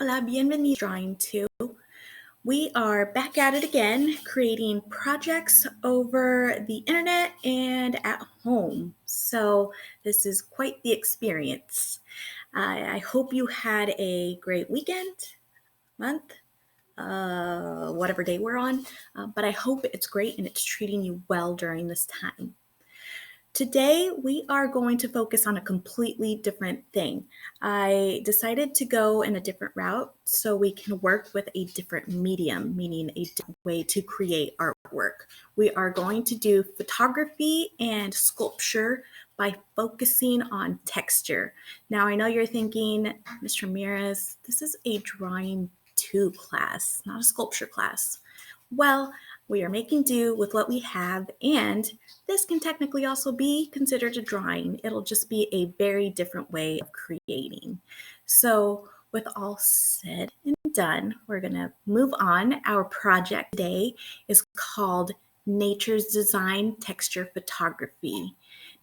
Hola, bienvenido drawing 2. We are back at it again, creating projects over the internet and at home. So this is quite the experience. I hope you had a great weekend, month, whatever day we're on, but I hope it's great and it's treating you well during this time. Today, we are going to focus on a completely different thing. I decided to go in a different route so we can work with a different medium, meaning a different way to create artwork. We are going to do photography and sculpture by focusing on texture. Now, I know you're thinking, Mr. Ramirez, this is a drawing 2 class, not a sculpture class. Well, we are making do with what we have, and this can technically also be considered a drawing. It'll just be a very different way of creating. So with all said and done, we're going to move on. Our project today is called Nature's Design Texture Photography.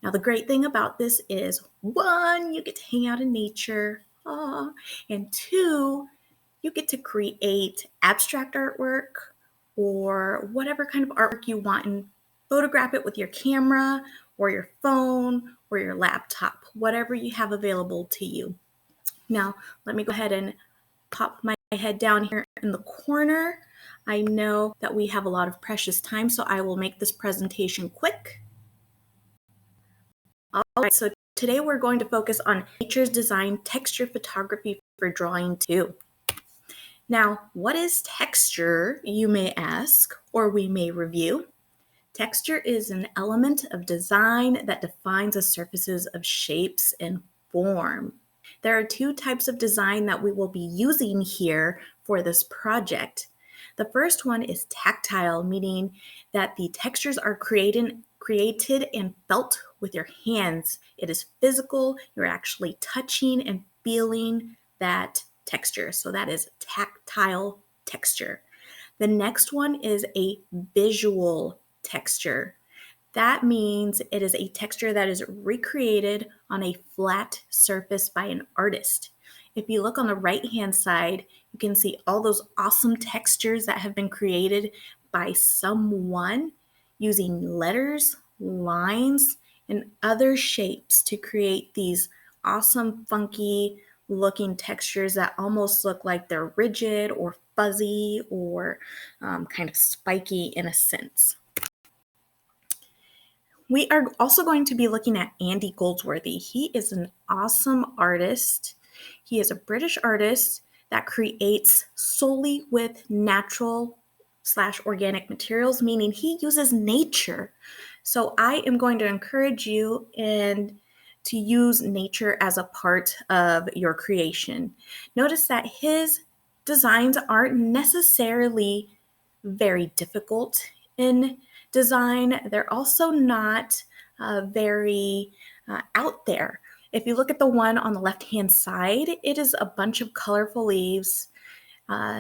Now, the great thing about this is, 1, you get to hang out in nature, and 2, you get to create abstract artwork or whatever kind of artwork you want and photograph it with your camera or your phone or your laptop, whatever you have available to you. Now, let me go ahead and pop my head down here in the corner. I know that we have a lot of precious time, so I will make this presentation quick. All right, so today we're going to focus on Nature's Design Texture Photography for Drawing 2. Now, what is texture, you may ask, or we may review? Texture is an element of design that defines the surfaces of shapes and form. There are 2 types of design that we will be using here for this project. The first one is tactile, meaning that the textures are created and felt with your hands. It is physical. You're actually touching and feeling that texture. So that is tactile texture. The next one is a visual texture. That means it is a texture that is recreated on a flat surface by an artist. If you look on the right-hand side, you can see all those awesome textures that have been created by someone using letters, lines, and other shapes to create these awesome, funky looking textures that almost look like they're rigid or fuzzy or kind of spiky in a sense. We are also going to be looking at Andy Goldsworthy. He is an awesome artist. He is a British artist that creates solely with natural/organic materials, meaning he uses nature. So I am going to encourage you to use nature as a part of your creation. Notice that his designs aren't necessarily very difficult in design. They're also not very out there. If you look at the one on the left-hand side, it is a bunch of colorful leaves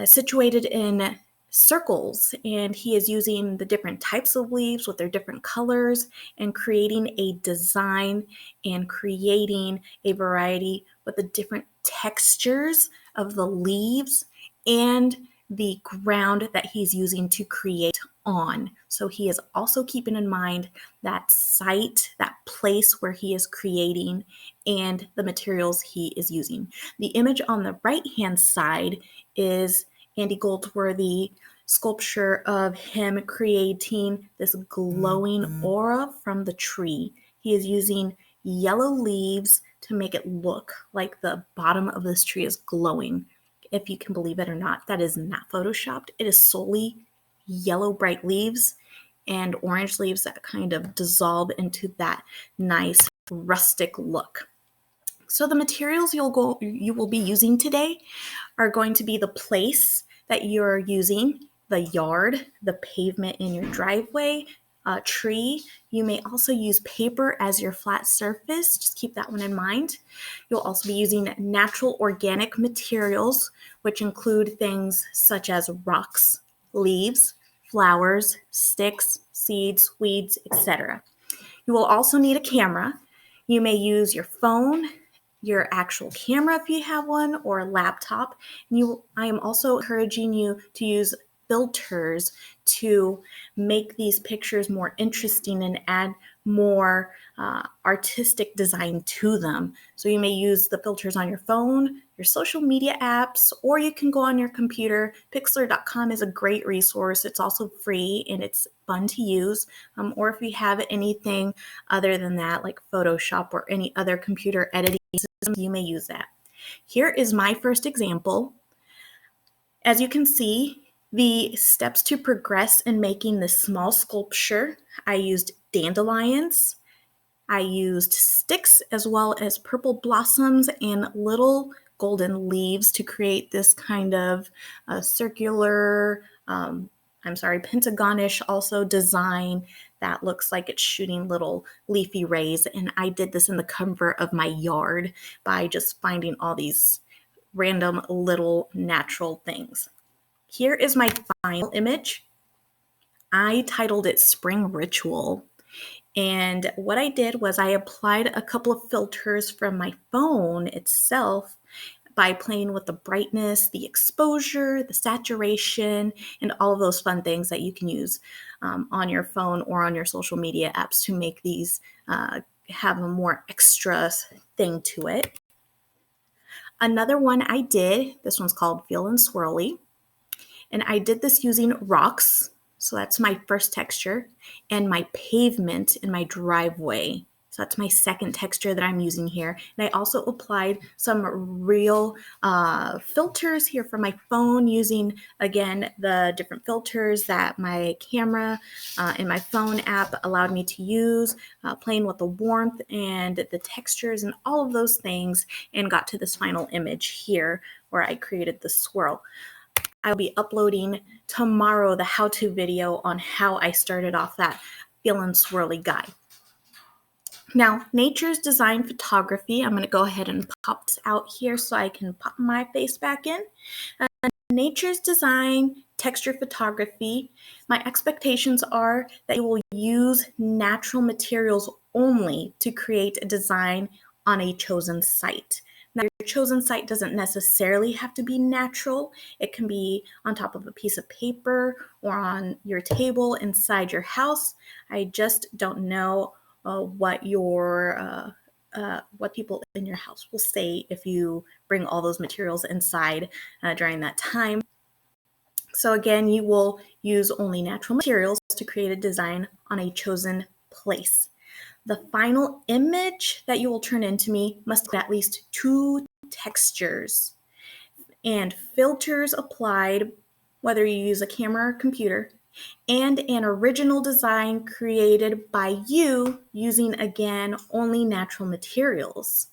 situated in circles, and he is using the different types of leaves with their different colors and creating a design and creating a variety with the different textures of the leaves and the ground that he's using to create on. So he is also keeping in mind that site, that place where he is creating and the materials he is using. The image on the right-hand side is Andy Goldsworthy sculpture of him creating this glowing aura from the tree. He is using yellow leaves to make it look like the bottom of this tree is glowing. If you can believe it or not, that is not photoshopped. It is solely yellow bright leaves and orange leaves that kind of dissolve into that nice rustic look. So the materials you will be using today are going to be the place that you're using, the yard, the pavement in your driveway, tree. You may also use paper as your flat surface. Just keep that one in mind. You'll also be using natural organic materials, which include things such as rocks, leaves, flowers, sticks, seeds, weeds, etc. You will also need a camera. You may use your phone, your actual camera if you have one, or a laptop. I am also encouraging you to use filters to make these pictures more interesting and add more artistic design to them. So you may use the filters on your phone, your social media apps, or you can go on your computer. Pixlr.com is a great resource. It's also free and it's fun to use. Or if you have anything other than that, like Photoshop or any other computer editing system, you may use that. Here is my first example. As you can see, the steps to progress in making this small sculpture, I used dandelions, I used sticks as well as purple blossoms and little golden leaves to create this kind of circular, pentagonish also design that looks like it's shooting little leafy rays. And I did this in the comfort of my yard by just finding all these random little natural things. Here is my final image. I titled it Spring Ritual. And what I did was I applied a couple of filters from my phone itself by playing with the brightness, the exposure, the saturation, and all of those fun things that you can use on your phone or on your social media apps to make these have a more extra thing to it. Another one I did, this one's called Feelin Swirly, and I did this using rocks. So that's my first texture, and my pavement in my driveway. So that's my second texture that I'm using here. And I also applied some real filters here for my phone using, again, the different filters that my camera in my phone app allowed me to use, playing with the warmth and the textures and all of those things, and got to this final image here where I created the swirl. I'll be uploading tomorrow the how-to video on how I started off that Feelin Swirly guy. Now, Nature's Design Photography, I'm going to go ahead and pop this out here so I can pop my face back in. Nature's Design Texture Photography, my expectations are that you will use natural materials only to create a design on a chosen site. Now, your chosen site doesn't necessarily have to be natural. It can be on top of a piece of paper or on your table inside your house. I just don't know what people in your house will say if you bring all those materials inside during that time. So again, you will use only natural materials to create a design on a chosen place. The final image that you will turn into me must have at least 2 textures and filters applied, whether you use a camera or computer, and an original design created by you using, again, only natural materials.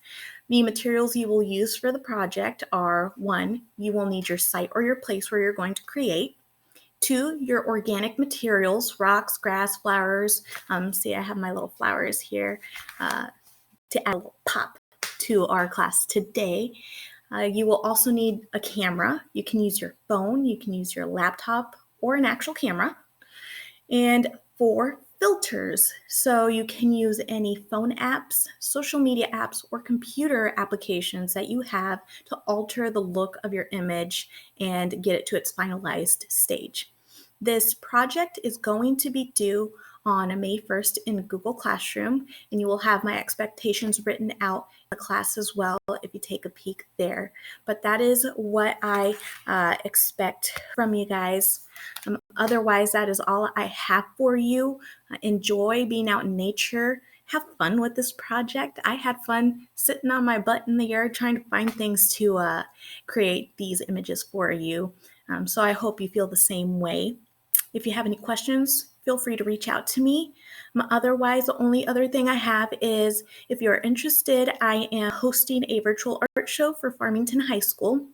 The materials you will use for the project are: 1, you will need your site or your place where you're going to create. 2, your organic materials, rocks, grass, flowers. See, I have my little flowers here to add a little pop to our class today. You will also need a camera. You can use your phone, you can use your laptop, or an actual camera. And 4, filters. So you can use any phone apps, social media apps, or computer applications that you have to alter the look of your image and get it to its finalized stage. This project is going to be due on May 1st in Google Classroom, and you will have my expectations written out in the class as well if you take a peek there. But that is what I expect from you guys. Otherwise, that is all I have for you. Enjoy being out in nature. Have fun with this project. I had fun sitting on my butt in the yard trying to find things to create these images for you. So I hope you feel the same way. If you have any questions, feel free to reach out to me. Otherwise, the only other thing I have is, if you're interested, I am hosting a virtual art show for Farmington High School.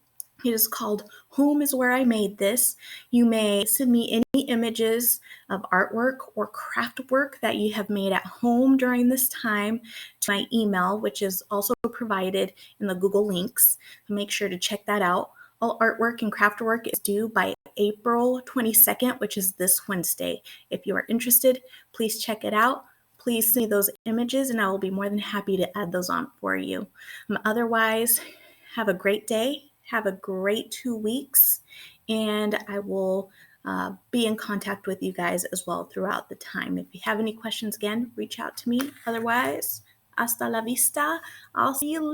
It is called Home is Where I Made This. You may send me any images of artwork or craft work that you have made at home during this time to my email, which is also provided in the Google links. Make sure to check that out. All artwork and craft work is due by April 22nd, which is this Wednesday. If you are interested, please check it out. please send me those images and I will be more than happy to add those on for you. Otherwise, have a great day. Have a great 2 weeks. And I will be in contact with you guys as well throughout the time. If you have any questions, again, reach out to me. Otherwise, hasta la vista. I'll see you later.